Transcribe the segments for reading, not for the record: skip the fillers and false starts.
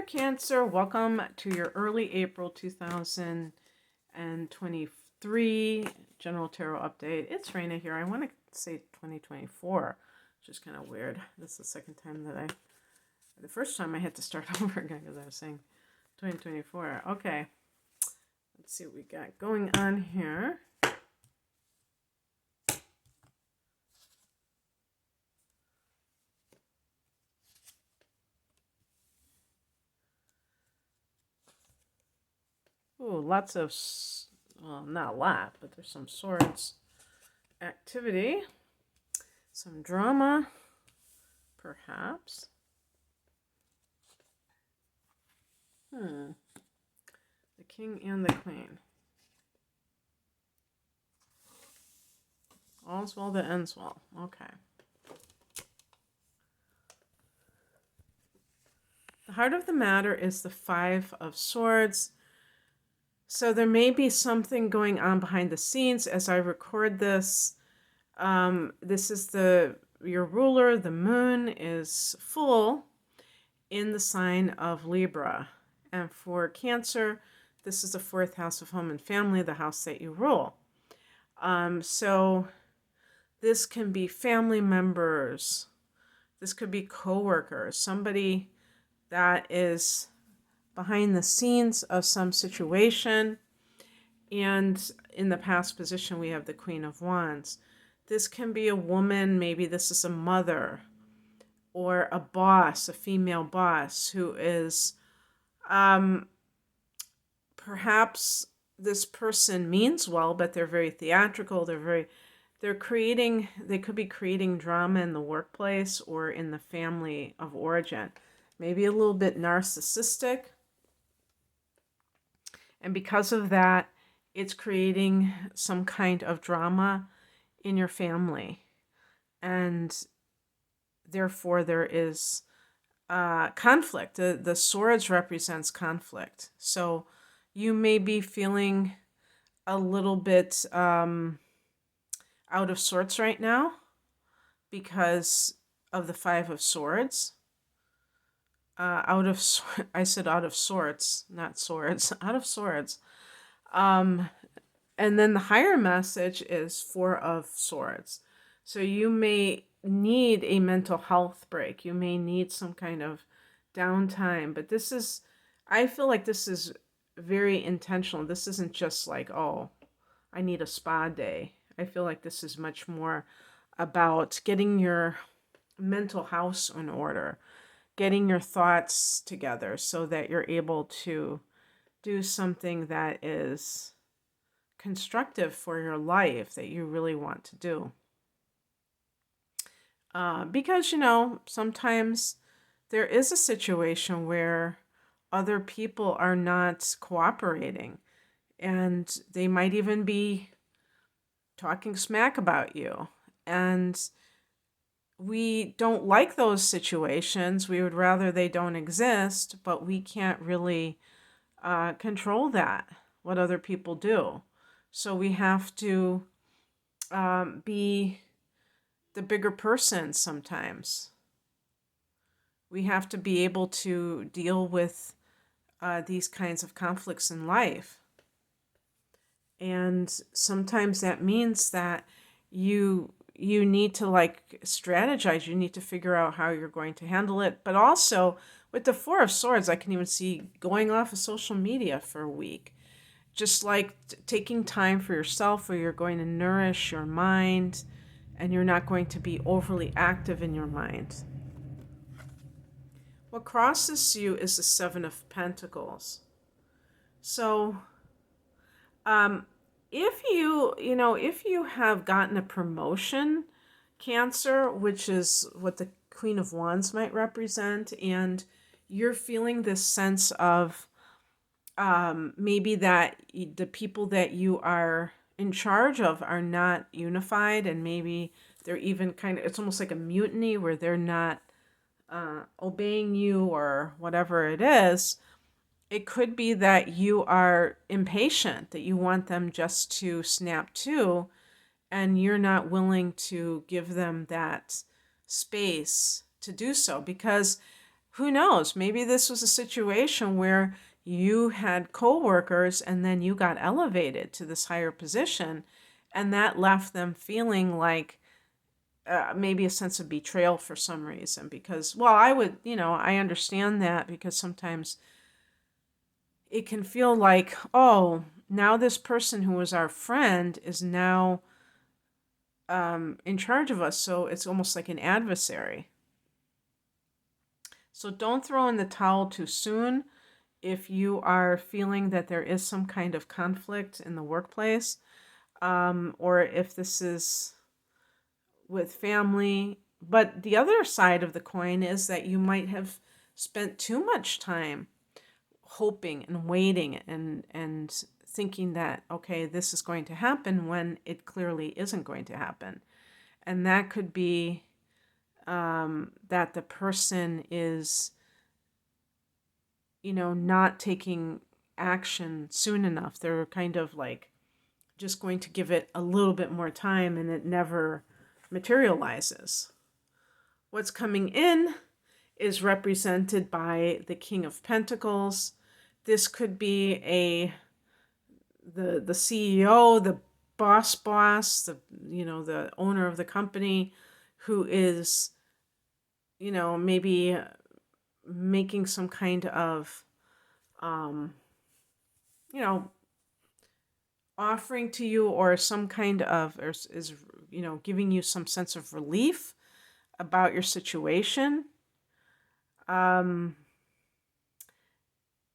Cancer, welcome to your early April 2023 General Tarot Update. It's Raina here. I want to say 2024, which is kind of weird. This is the second time that the first time I had to start over again because I was saying 2024. Okay, let's see what we got going on here. Ooh, lots of, well, not a lot, but there's some swords activity, some drama, perhaps. The king and the queen. All's well that ends well. Okay. The heart of the matter is the Five of Swords. So there may be something going on behind the scenes as I record this. This is your ruler. The moon is full in the sign of Libra. And for Cancer, this is the fourth house of home and family, the house that you rule. So this can be family members. This could be coworkers, somebody that is behind the scenes of some situation. And in the past position, we have the Queen of Wands. This can be a woman, maybe this is a mother or a boss, a female boss who is, perhaps this person means well, but they're very theatrical. They could be creating drama in the workplace or in the family of origin. Maybe a little bit narcissistic. And because of that, it's creating some kind of drama in your family. And therefore, there is conflict. The swords represents conflict. So you may be feeling a little bit out of sorts right now because of the Five of Swords. I said out of sorts, not swords, out of swords. And then the higher message is Four of Swords. So you may need a mental health break. You may need some kind of downtime. But I feel like this is very intentional. This isn't just like, oh, I need a spa day. I feel like this is much more about getting your mental house in order, getting your thoughts together so that you're able to do something that is constructive for your life that you really want to do. Because, sometimes there is a situation where other people are not cooperating and they might even be talking smack about you. And we don't like those situations. We would rather they don't exist, but we can't really control that, what other people do. So we have to be the bigger person sometimes. We have to be able to deal with these kinds of conflicts in life. And sometimes that means that you need to strategize. You need to figure out how you're going to handle it. But also with the Four of Swords, I can even see going off of social media for a week. Just taking time for yourself where you're going to nourish your mind and you're not going to be overly active in your mind. What crosses you is the Seven of Pentacles. So if you have gotten a promotion, Cancer, which is what the Queen of Wands might represent, and you're feeling this sense of maybe that the people that you are in charge of are not unified, and maybe they're even it's almost like a mutiny where they're not obeying you or whatever it is. It could be that you are impatient, that you want them just to snap to, and you're not willing to give them that space to do so. Because who knows? Maybe this was a situation where you had coworkers and then you got elevated to this higher position, and that left them feeling like maybe a sense of betrayal for some reason. Because, well, I understand that, because sometimes it can feel like, oh, now this person who was our friend is now in charge of us. So it's almost like an adversary. So don't throw in the towel too soon if you are feeling that there is some kind of conflict in the workplace, or if this is with family. But the other side of the coin is that you might have spent too much time hoping and waiting and thinking that, okay, this is going to happen when it clearly isn't going to happen. And that could be that the person is, not taking action soon enough. They're kind of like just going to give it a little bit more time, and it never materializes. What's coming in is represented by the King of Pentacles. This could be the CEO, the boss, the owner of the company, who is, maybe making some kind of, offering to you, or some kind of, or is, giving you some sense of relief about your situation.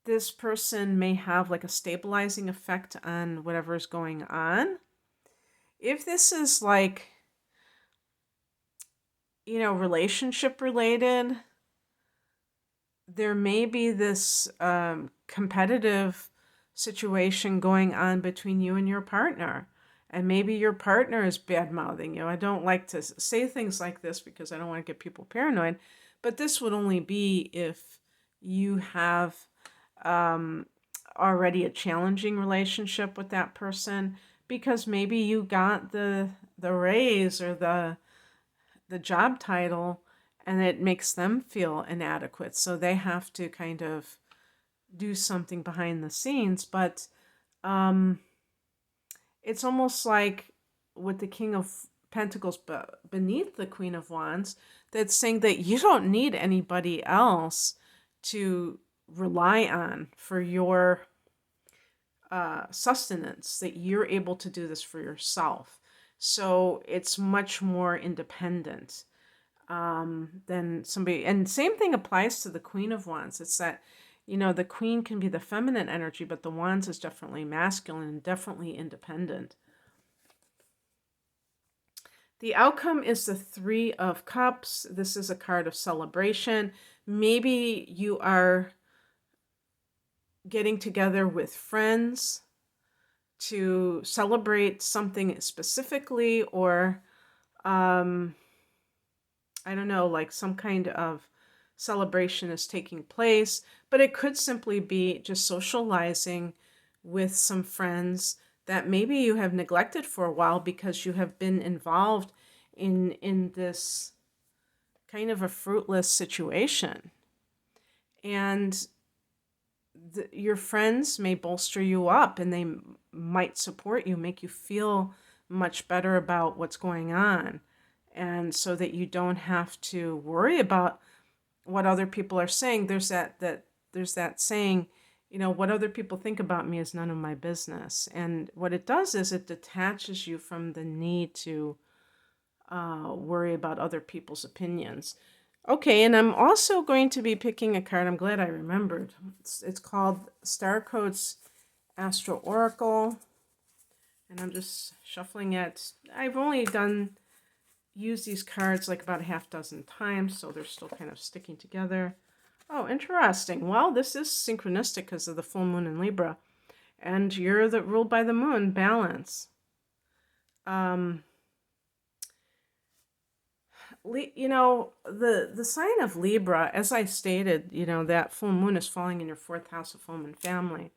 This person may have like a stabilizing effect on whatever is going on. If this is like, relationship related, there may be this competitive situation going on between you and your partner. And maybe your partner is bad-mouthing you. I don't like to say things like this because I don't want to get people paranoid. But this would only be if you have already a challenging relationship with that person, because maybe you got the raise or the job title, and it makes them feel inadequate. So they have to kind of do something behind the scenes. But it's almost like with the King of Pentacles beneath the Queen of Wands, that's saying that you don't need anybody else to rely on for your sustenance, that you're able to do this for yourself. So it's much more independent than somebody. And same thing applies to the Queen of Wands. It's that, the Queen can be the feminine energy, but the Wands is definitely masculine and definitely independent. The outcome is the Three of Cups. This is a card of celebration. Maybe you are getting together with friends to celebrate something specifically, or I don't know, like some kind of celebration is taking place. But it could simply be just socializing with some friends that maybe you have neglected for a while because you have been involved in this kind of a fruitless situation. And your friends may bolster you up, and they might support you, make you feel much better about what's going on. And so that you don't have to worry about what other people are saying. There's that saying, what other people think about me is none of my business. And what it does is it detaches you from the need to worry about other people's opinions. Okay, and I'm also going to be picking a card. I'm glad I remembered. It's called Star Codes Astro Oracle. And I'm just shuffling it. I've only used these cards like about a half dozen times, so they're still kind of sticking together. Oh, interesting. Well, this is synchronistic because of the full moon in Libra. And you're ruled by the moon, balance. The sign of Libra, as I stated, that full moon is falling in your fourth house of home and family.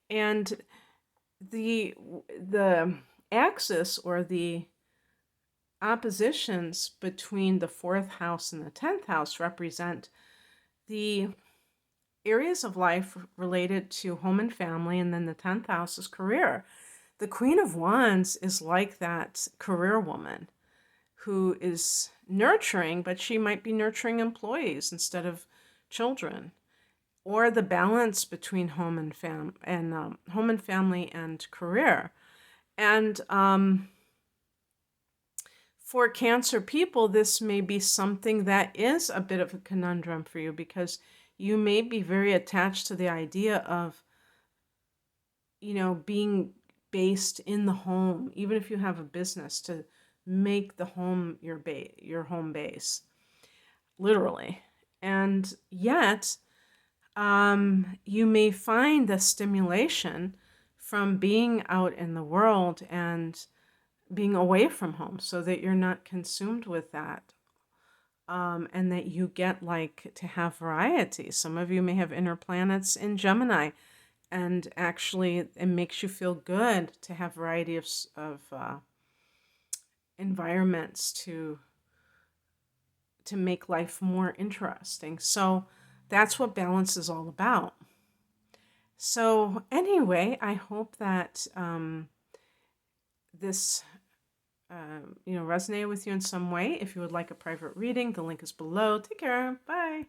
And the axis, or the oppositions between the fourth house and the 10th house, represent the areas of life related to home and family, and then the 10th house is career. The Queen of Wands is like that career woman who is nurturing, but she might be nurturing employees instead of children, or the balance between home and home and family and career. And for Cancer people, this may be something that is a bit of a conundrum for you, because you may be very attached to the idea of, being based in the home, even if you have a business, to make the home your home base, literally. And yet, you may find the stimulation from being out in the world and being away from home, so that you're not consumed with that. And that you get to have variety. Some of you may have inner planets in Gemini, and actually it makes you feel good to have variety of environments to make life more interesting. So that's what balance is all about. So anyway, I hope that this resonated with you in some way. If you would like a private reading, the link is below. Take care. Bye.